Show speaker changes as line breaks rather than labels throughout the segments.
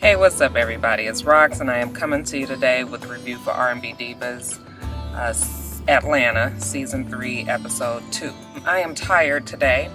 Hey, what's up everybody? It's Rox and I am coming to you today with a review for R&B Divas Atlanta Season 3 Episode 2. I am tired today.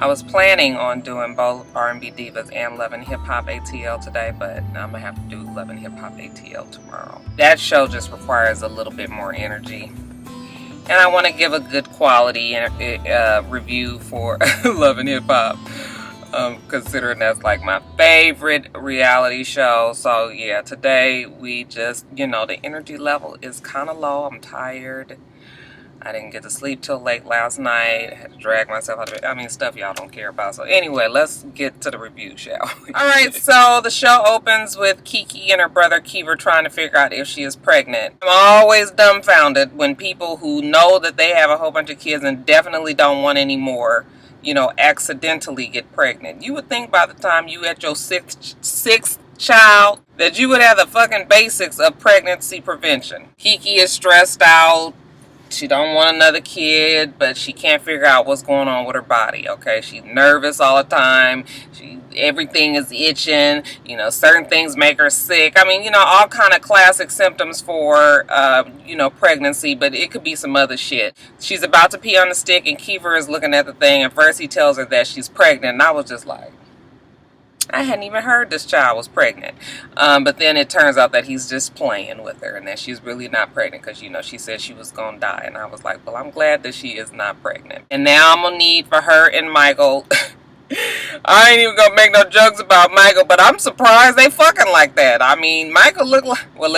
I was planning on doing both R&B Divas and Love and Hip Hop ATL today, but I'm going to have to do Love and Hip Hop ATL tomorrow. That show just requires a little bit more energy. And I want to give a good quality review for Love and Hip Hop. Considering that's like my favorite reality show. So yeah, today we just, the energy level is kind of low. I'm tired. I didn't get to sleep till late last night. I had to drag myself out of it. Stuff y'all don't care about. So anyway, let's get to the review, shall we? Alright, so the show opens with Kiki and her brother Kiva trying to figure out if she is pregnant. I'm always dumbfounded when people who know that they have a whole bunch of kids and definitely don't want any more, accidentally get pregnant. You would think by the time you at your sixth child that you would have the fucking basics of pregnancy prevention. Kiki is stressed out. She don't want another kid, but she can't figure out what's going on with her body, okay? She's nervous all the time. Everything is itching. Certain things make her sick. All kind of classic symptoms for, pregnancy, but it could be some other shit. She's about to pee on the stick, and Kiefer is looking at the thing, and first he tells her that she's pregnant, and I was just like, I hadn't even heard this child was pregnant. But then it turns out that he's just playing with her and that she's really not pregnant because, she said she was going to die. And I was like, well, I'm glad that she is not pregnant. And now I'm going to need for her and Michael. I ain't even going to make no jokes about Michael, but I'm surprised they fucking like that. Michael looked like, well,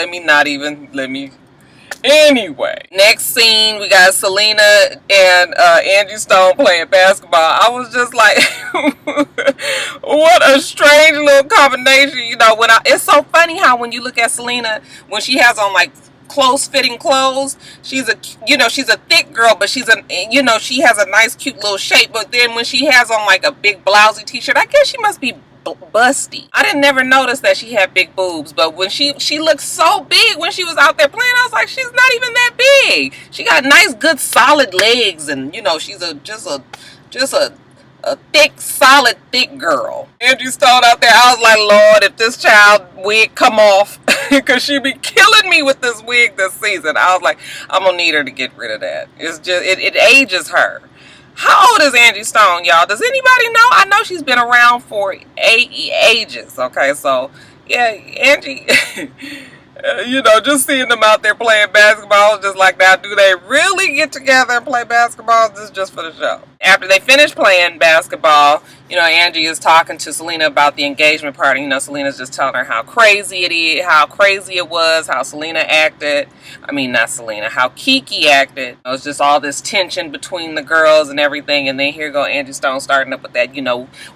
Anyway, next scene, we got Selena and Angie Stone playing basketball. I was just like, what a strange little combination. It's so funny how when you look at Selena, when she has on like close-fitting clothes, she's a thick girl, but she has a nice, cute little shape. But then when she has on like a big blousy t-shirt, I guess she must be busty. I didn't never notice that she had big boobs, but when she looked so big when she was out there playing, I was like, she's not even that big. She got nice, good, solid legs, and she's just a thick, solid, thick girl. Angie Stone out there, I was like, Lord, if this child wig come off, because she be killing me with this wig this season. I was like, I'm gonna need her to get rid of that. It's just it ages her. How old is Angie Stone, y'all? Does anybody know? I know she's been around for ages. Okay, so, yeah, Angie, just seeing them out there playing basketball, just like, now, do they really get together and play basketball? This is just for the show. After they finish playing basketball, Angie is talking to Selena about the engagement party. Selena's just telling her how crazy it was, how Selena acted. Not Selena, how Kiki acted. It was just all this tension between the girls and everything. And then here go Angie Stone starting up with that,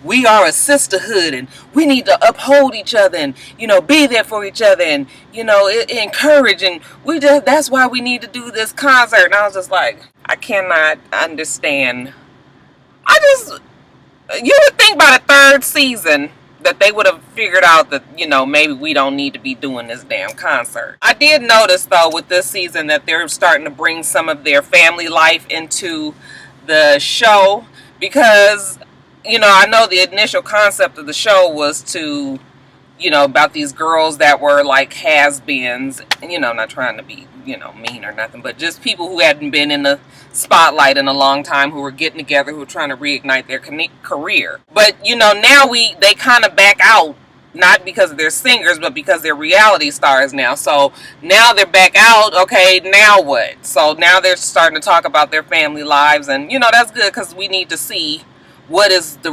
we are a sisterhood and we need to uphold each other and, be there for each other and, encourage. And that's why we need to do this concert. And I was just like, I cannot understand. You would think by the third season that they would have figured out that, maybe we don't need to be doing this damn concert. I did notice, though, with this season that they're starting to bring some of their family life into the show because, I know the initial concept of the show was to, about these girls that were like has-beens, and, not trying to be, mean or nothing, but just people who hadn't been in the spotlight in a long time, who were getting together, who were trying to reignite their career. But, now they kind of back out, not because they're singers, but because they're reality stars now. So now they're back out. Okay, now what? So now they're starting to talk about their family lives, and, that's good because we need to see what is the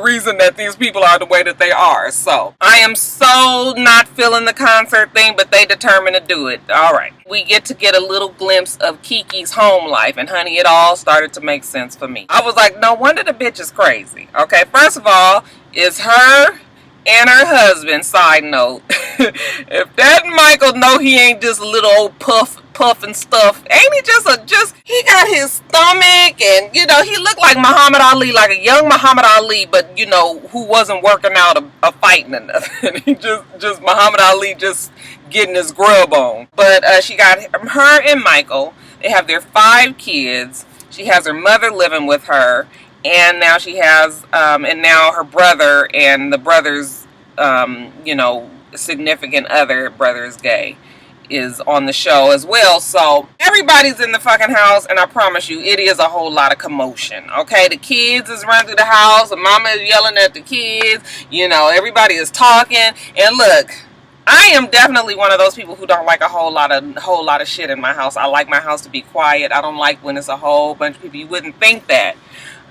reason that these people are the way that they are. So I am so not feeling the concert thing, but they determined to do it. All right. We get a little glimpse of Kiki's home life, and honey, it all started to make sense for me. I was like, no wonder the bitch is crazy. Okay, first of all, it's her and her husband. Side note, if that Michael know he ain't just a little old puff and stuff, ain't he he got his stomach, and he looked like Muhammad Ali, like a young Muhammad Ali, but who wasn't working out a fighting or nothing. He just Muhammad Ali just getting his grub on. But she got her and Michael. They have their 5 kids. She has her mother living with her, and now she has and now her brother and the brother's you know, significant other, brother is gay, is on the show as well. So everybody's in the fucking house, and I promise you, it is a whole lot of commotion. Okay, the kids is running through the house, the mama is yelling at the kids, you know, everybody is talking. And look, I am definitely one of those people who don't like a whole lot of shit in my house. I like my house to be quiet. I don't like when it's a whole bunch of people. You wouldn't think that.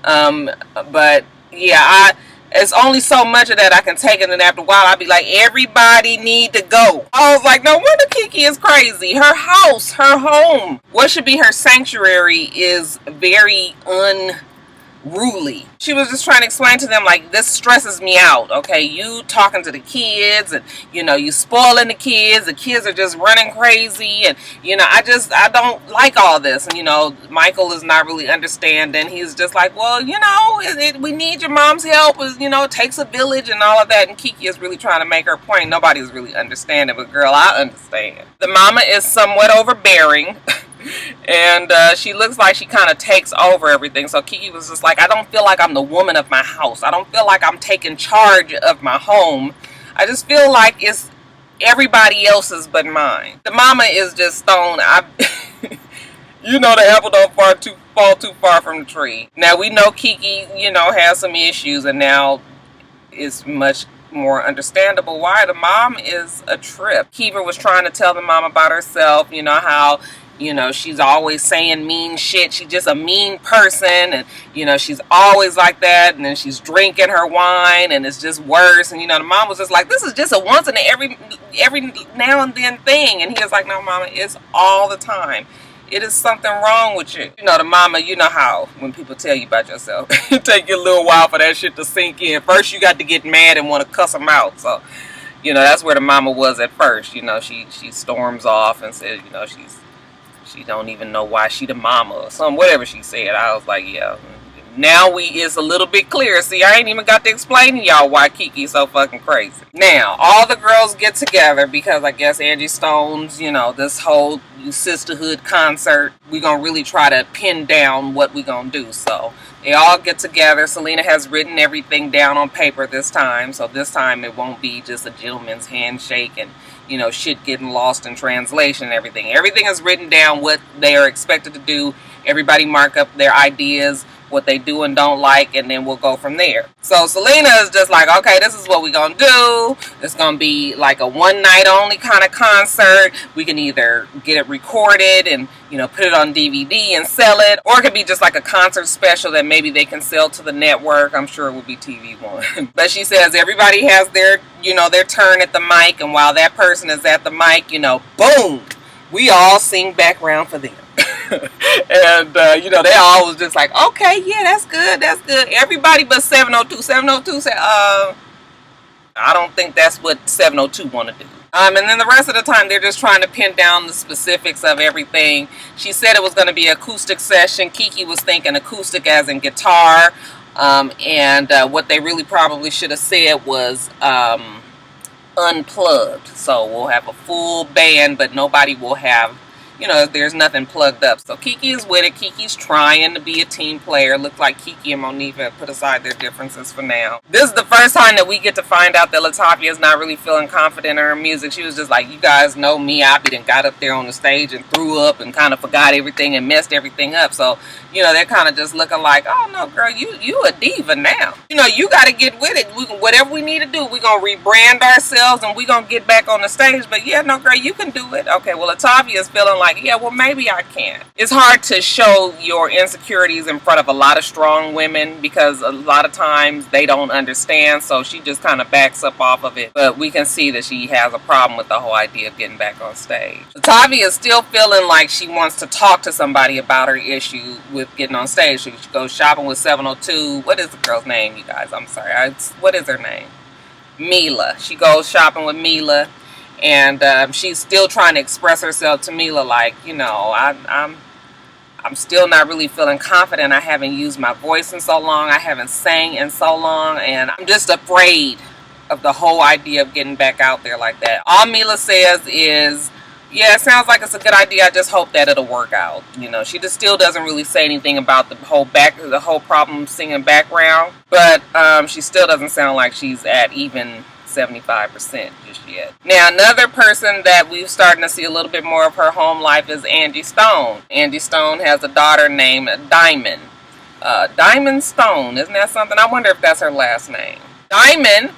But yeah, it's only so much of that I can take, and then after a while I'll be like, everybody need to go. I was like, no wonder Kiki is crazy. Her house, her home, what should be her sanctuary is very unruly. She was just trying to explain to them, like, this stresses me out. Okay, you talking to the kids, and you know, you spoiling the kids are just running crazy, and you know, I don't like all this. And you know, Michael is not really understanding. He's just like, well, you know, we need your mom's help, you know, it takes a village and all of that. And Kiki is really trying to make her point. Nobody's really understanding, but girl, I understand. The mama is somewhat overbearing. And she looks like she kind of takes over everything. So Kiki was just like, I don't feel like I'm the woman of my house. I don't feel like I'm taking charge of my home. I just feel like it's everybody else's but mine. The mama is just stoned. You know, the apple don't fall too far from the tree. Now we know Kiki, you know, has some issues, and now it's much more understandable why the mom is a trip. Kiva was trying to tell the mom about herself, you know, how, you know, she's always saying mean shit. She's just a mean person, and you know, she's always like that. And then she's drinking her wine, and it's just worse. And you know, the mom was just like, this is just a once in every now and then thing. And he was like, no, mama, it's all the time. It is something wrong with you. You know, the mama, you know how when people tell you about yourself, it take you a little while for that shit to sink in. First, you got to get mad and want to cuss them out. So, you know, that's where the mama was at first. You know, she storms off and says, you know, she don't even know why she the mama or something, whatever she said. I was like, yeah. Now it's a little bit clearer. See, I ain't even got to explain to y'all why Kiki's so fucking crazy. Now, all the girls get together because I guess Angie Stone's, you know, this whole sisterhood concert, we're going to really try to pin down what we're going to do. So they all get together. Selena has written everything down on paper this time. So this time it won't be just a gentleman's handshake and, you know, shit getting lost in translation and everything. Everything is written down, what they are expected to do. Everybody mark up their ideas, what they do and don't like, and then we'll go from there. So Selena is just like, okay, this is what we're gonna do. It's gonna be like a one night only kind of concert. We can either get it recorded and, you know, put it on DVD and sell it, or it could be just like a concert special that maybe they can sell to the network. I'm sure it would be TV One. But she says everybody has their, you know, their turn at the mic, and while that person is at the mic, you know, boom, we all sing background for them. And you know, they all was just like, okay, yeah, that's good, everybody but 702 said, I don't think that's what 702 want to do. And then the rest of the time they're just trying to pin down the specifics of everything. She said it was going to be an acoustic session. Kiki was thinking acoustic as in guitar, and what they really probably should have said was unplugged. So we'll have a full band, but nobody will have, you know, there's nothing plugged up. So Kiki is with it. Kiki's trying to be a team player. Looks like Kiki and Monifa have put aside their differences for now. This is the first time that we get to find out that Latavia is not really feeling confident in her music. She was just like, you guys know me. I done got up there on the stage and threw up and kind of forgot everything and messed everything up. So, you know, they're kind of just looking like, oh no, girl, you a diva now. You know, you got to get with it. Whatever we need to do, we're going to rebrand ourselves and we're going to get back on the stage. But yeah, no, girl, you can do it. Okay, well, Latavia is feeling like, yeah, well, maybe I can. It's hard to show your insecurities in front of a lot of strong women because a lot of times they don't understand, so she just kind of backs up off of it. But we can see that she has a problem with the whole idea of getting back on stage. Latavia is still feeling like she wants to talk to somebody about her issue with getting on stage. She goes shopping with 702. What is the girl's name, you guys? I'm sorry. What is her name? Mila. She goes shopping with Mila. And she's still trying to express herself to Mila like, you know, I'm still not really feeling confident. I haven't used my voice in so long. I haven't sang in so long. And I'm just afraid of the whole idea of getting back out there like that. All Mila says is, yeah, it sounds like it's a good idea. I just hope that it'll work out. You know, she just still doesn't really say anything about the whole problem singing background. But she still doesn't sound like she's at even 75% just yet. Now, another person that we're starting to see a little bit more of her home life is Angie Stone. Angie Stone has a daughter named Diamond. Diamond Stone, isn't that something? I wonder if that's her last name. Diamond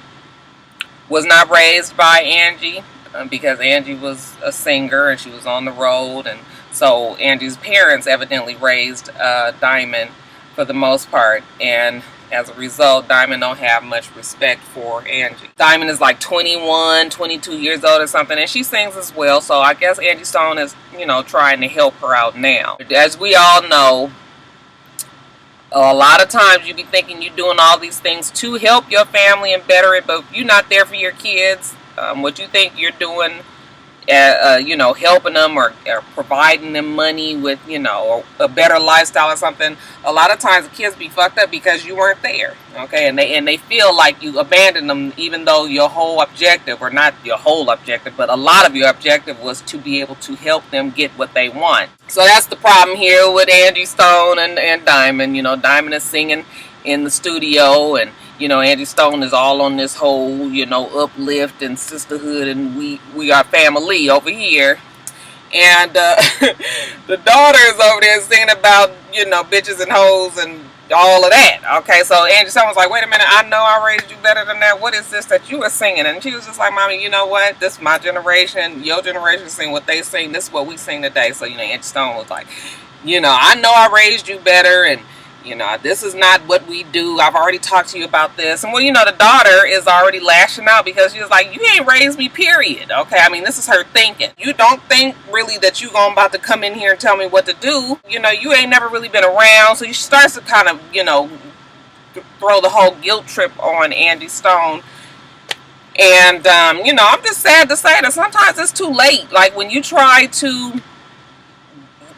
was not raised by Angie because Angie was a singer and she was on the road, and so Angie's parents evidently raised Diamond for the most part, and as a result, Diamond don't have much respect for Angie. Diamond is like 21, 22 years old or something, and she sings as well, so I guess Angie Stone is, trying to help her out now. As we all know, a lot of times you be thinking you're doing all these things to help your family and better it, but if you're not there for your kids, what you think you're doing, helping them or providing them money with, or a better lifestyle or something, a lot of times the kids be fucked up because you weren't there, okay? And they feel like you abandoned them, even though your whole objective, or not your whole objective, but a lot of your objective was to be able to help them get what they want. So that's the problem here with Angie Stone and Diamond. Diamond is singing in the studio, and Angie Stone is all on this whole, uplift and sisterhood, and we are family over here. And the daughter is over there singing about, bitches and hoes and all of that. Okay, so Angie Stone was like, wait a minute, I know I raised you better than that. What is this that you are singing? And she was just like, Mommy, you know what? This is my generation. Your generation sing what they sing. This is what we sing today. So, Angie Stone was like, I know I raised you better, and this is not what we do. I've already talked to you about this. And the daughter is already lashing out because she was like, you ain't raised me, period. Okay, I mean, this is her thinking. You don't think really that you about to come in here and tell me what to do. You ain't never really been around. So she starts to kind of, throw the whole guilt trip on Angie Stone. And, I'm just sad to say that sometimes it's too late. Like when you try to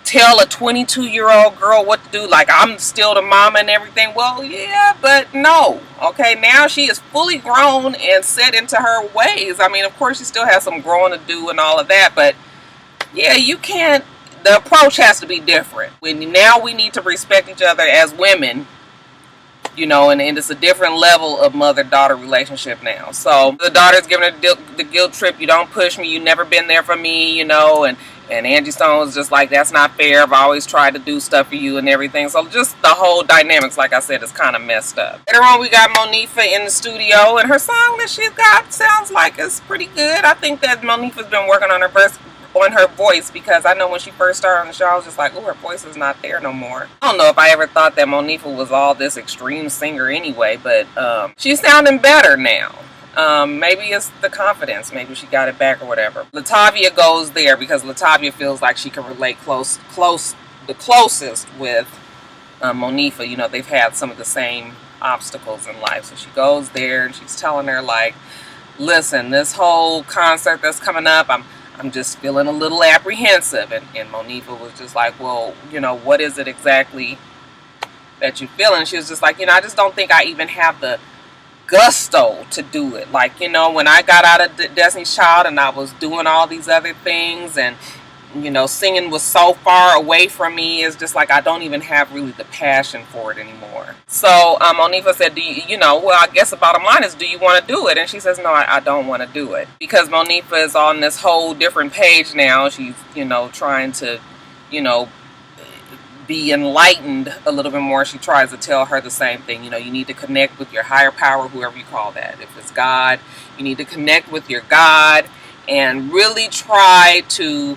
tell a 22-year-old girl what to do, like I'm still the mama and everything. Well, yeah, but no. Okay, now she is fully grown and set into her ways. I mean, of course, she still has some growing to do and all of that, but yeah, you can't. The approach has to be different. Now we need to respect each other as women, and it's a different level of mother-daughter relationship now. So the daughter's giving her the guilt trip. You don't push me. You never been there for me, and Angie Stone was just like, that's not fair. I've always tried to do stuff for you and everything. So just the whole dynamics, like I said, is kind of messed up. Later on, we got Monifa in the studio, and her song that she's got sounds like it's pretty good. I think that Monifa's been working on her voice, because I know when she first started on the show, I was just like, oh, her voice is not there no more. I don't know if I ever thought that Monifa was all this extreme singer anyway, but she's sounding better now. Maybe it's the confidence. Maybe she got it back or whatever. Latavia goes there because Latavia feels like she can relate the closest with Monifa. They've had some of the same obstacles in life. So she goes there and she's telling her, like, listen, this whole concert that's coming up, I'm just feeling a little apprehensive. And Monifa was just like, well, what is it exactly that you feel? And she was just like, I just don't think I even have the gusto to do it. Like, when I got out of Destiny's Child and I was doing all these other things, and singing was so far away from me, it's just like I don't even have really the passion for it anymore. So Monifa said, well, I guess the bottom line is, do you want to do it? And she says, no, I don't want to do it, because Monifa is on this whole different page now. She's trying to be enlightened a little bit more. She tries to tell her the same thing. You need to connect with your higher power, whoever you call that. If it's God, you need to connect with your God and really try to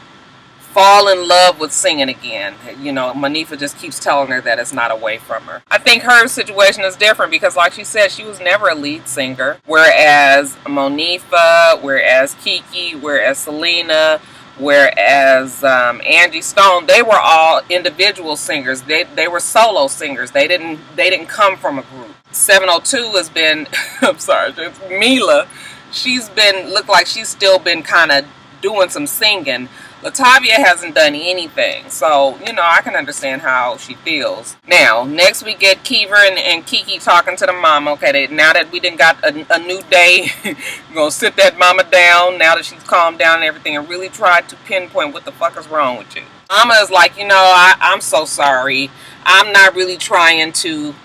fall in love with singing again. Monifa just keeps telling her that it's not away from her. I think her situation is different because, like she said, she was never a lead singer, whereas Monifa, whereas Kiki, whereas Selena, whereas Angie Stone, they were all individual singers. They were solo singers. They didn't come from a group. 702 has been I'm sorry, Mila. Looked like she's still been kind of doing some singing. Latavia hasn't done anything, so I can understand how she feels. Now, next we get Kiva and Kiki talking to the mama. Okay, now that we done got a new day, we're gonna sit that mama down now that she's calmed down and everything, and really try to pinpoint what the fuck is wrong with you. Mama is like, I'm so sorry. I'm not really trying to,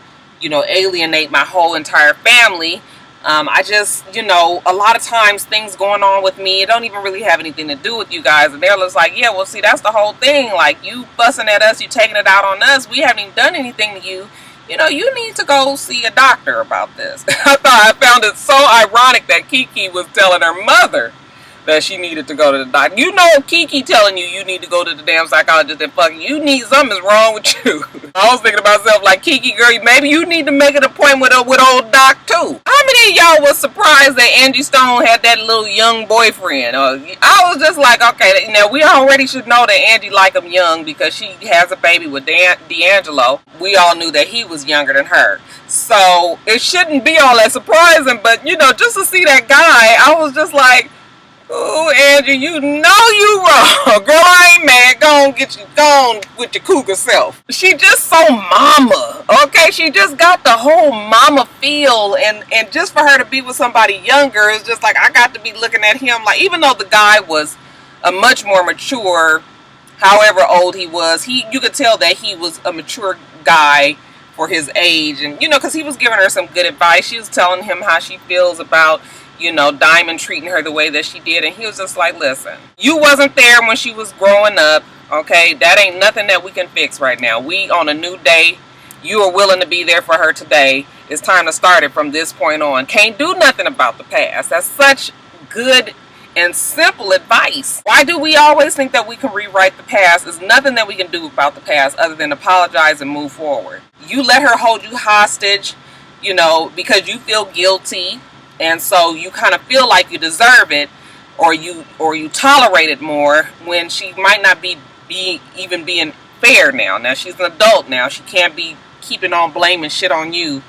alienate my whole entire family. I just, you know, a lot of times things going on with me, it don't even really have anything to do with you guys. And they're just like, yeah, well, see, that's the whole thing. Like, you fussing at us, you taking it out on us. We haven't even done anything to you. You know, you need to go see a doctor about this. I found it so ironic that Kiki was telling her mother that she needed to go to the doctor. You know, Kiki telling you need to go to the damn psychologist and fucking you need something's wrong with you. I was thinking to myself, like, Kiki, girl, maybe you need to make an appointment with old Doc too. How many of y'all was surprised that Angie Stone had that little young boyfriend? I was just like, okay, now we already should know that Angie like him young because she has a baby with D'Angelo. We all knew that he was younger than her. So it shouldn't be all that surprising, but you know, just to see that guy, I was just like, ooh, Andrew, you know you wrong. Girl, I ain't mad. Go on with your cougar self. She just so mama, okay? She just got the whole mama feel, and just for her to be with somebody younger, it's just like, I got to be looking at him like, even though the guy was a much more mature, however old he was, you could tell that he was a mature guy for his age, and you know, because he was giving her some good advice. She was telling him how she feels about, you know, Diamond treating her the way that she did. And he was just like, listen, you wasn't there when she was growing up, okay? That ain't nothing that we can fix right now. We on a new day. You are willing to be there for her today. It's time to start it from this point on. Can't do nothing about the past. That's such good and simple advice. Why do we always think that we can rewrite the past? There's nothing that we can do about the past other than apologize and move forward. You let her hold you hostage, you know, because you feel guilty. And so you kind of feel like you deserve it, or you tolerate it more when she might not be even being fair now. Now she's an adult now. She can't be keeping on blaming shit on you,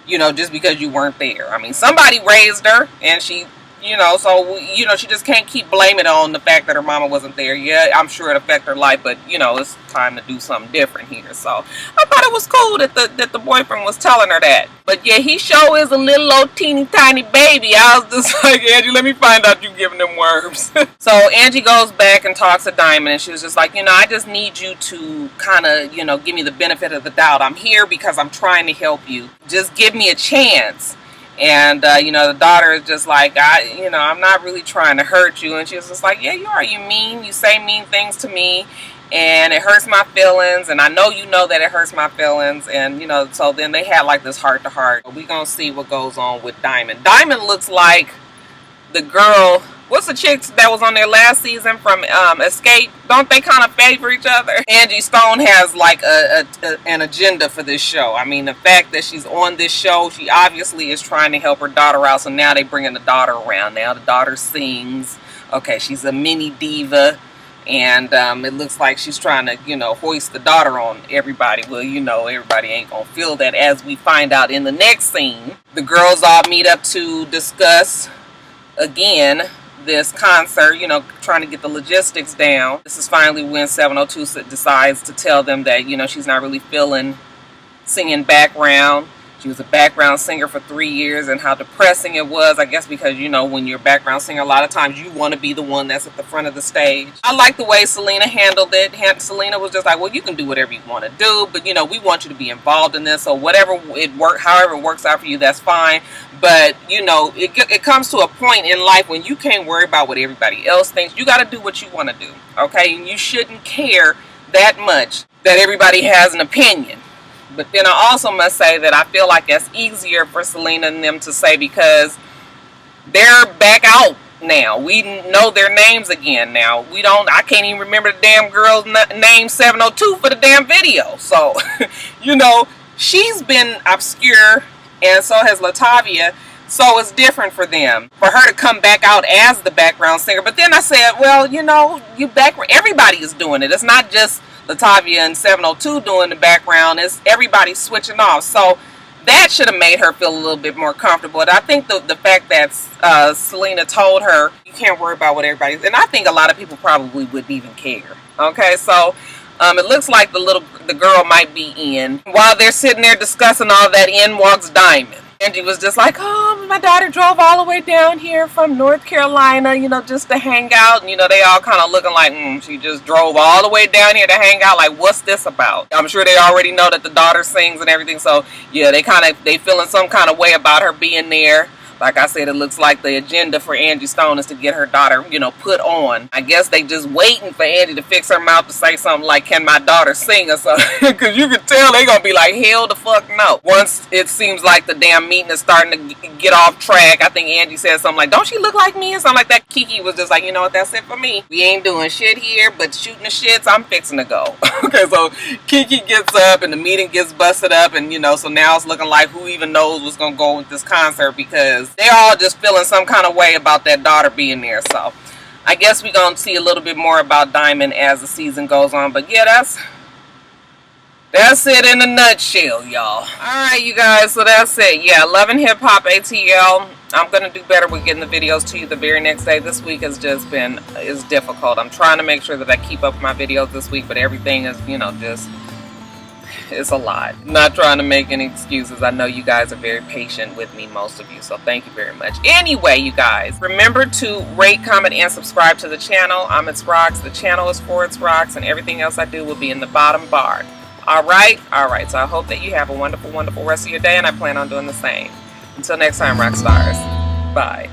you know, just because you weren't there. I mean, somebody raised her, and she, you know, so, you know, she just can't keep blaming on the fact that her mama wasn't there. Yeah, I'm sure it affected her life, but, you know, it's time to do something different here. So I thought it was cool that the boyfriend was telling her that. But yeah, he sure is a little old teeny tiny baby. I was just like, Angie, let me find out you giving them worms. So Angie goes back and talks to Diamond, and she was just like, you know, I just need you to kind of, you know, give me the benefit of the doubt. I'm here because I'm trying to help you. Just give me a chance. And, you know, the daughter is just like, I'm not really trying to hurt you. And she was just like, yeah, you are. You mean. You say mean things to me. And it hurts my feelings. And I know you know that it hurts my feelings. And, you know, so then they had like this heart to heart. We're going to see what goes on with Diamond. Diamond looks like the girl. What's the chick that was on there last season from Escape? Don't they kind of favor each other? Angie Stone has like an agenda for this show. I mean, the fact that she's on this show, she obviously is trying to help her daughter out. So now they bringing the daughter around. Now the daughter sings. Okay, she's a mini diva. And it looks like she's trying to, you know, hoist the daughter on everybody. Well, you know, everybody ain't going to feel that, as we find out in the next scene. The girls all meet up to discuss, again, this concert, you know, trying to get the logistics down. This is finally when 702 decides to tell them that, you know, she's not really feeling singing background. She was a background singer for 3 years, and how depressing it was, I guess, because, you know, when you're a background singer, a lot of times you want to be the one that's at the front of the stage. I like the way Selena handled it. Selena was just like, well, you can do whatever you want to do, but, you know, we want you to be involved in this, so however it works out for you, that's fine. But, you know, it comes to a point in life when you can't worry about what everybody else thinks. You got to do what you want to do, okay? And you shouldn't care that much that everybody has an opinion. But then I also must say that I feel like that's easier for Selena and them to say, because they're back out now. We know their names again now. I can't even remember the damn girl's name 702 for the damn video. So, you know, she's been obscure, and so has Latavia. So it's different for them, for her to come back out as the background singer. But then I said, well, you know, everybody is doing it. It's not just Latavia and 702 doing the background. It's everybody switching off. So that should have made her feel a little bit more comfortable. And I think the fact that Selena told her, you can't worry about what everybody's, and I think a lot of people probably wouldn't even care. Okay, so it looks like the girl might be in. While they're sitting there discussing all that, in walks Diamond. Angie was just like, oh, my daughter drove all the way down here from North Carolina, you know, just to hang out. And, you know, they all kind of looking like, she just drove all the way down here to hang out. Like, what's this about? I'm sure they already know that the daughter sings and everything. So, yeah, they feeling some kind of way about her being there. Like I said, it looks like the agenda for Angie Stone is to get her daughter, you know, put on. I guess they just waiting for Angie to fix her mouth to say something like, can my daughter sing or something? Because you can tell they gonna be like, hell the fuck no. Once it seems like the damn meeting is starting to get off track, I think Angie said something like, don't she look like me? And something like that. Kiki was just like, you know what, that's it for me. We ain't doing shit here, but shooting the shits, I'm fixing to go. Okay, so Kiki gets up and the meeting gets busted up, and you know, so now it's looking like who even knows what's gonna go with this concert, because they're all just feeling some kind of way about that daughter being there. So I guess we're gonna see a little bit more about Diamond as the season goes on. But yeah, that's it in a nutshell, y'all. Alright, you guys, so that's it. Yeah, Loving Hip Hop ATL. I'm going to do better with getting the videos to you the very next day. This week has just been, is difficult. I'm trying to make sure that I keep up with my videos this week, but everything is, you know, just, it's a lot. I'm not trying to make any excuses. I know you guys are very patient with me, most of you, so thank you very much. Anyway, you guys, remember to rate, comment, and subscribe to the channel. I'm itsrox. The channel is for itsrox, and everything else I do will be in the bottom bar. Alright, so I hope that you have a wonderful, wonderful rest of your day, and I plan on doing the same. Until next time, Roxstars. Bye.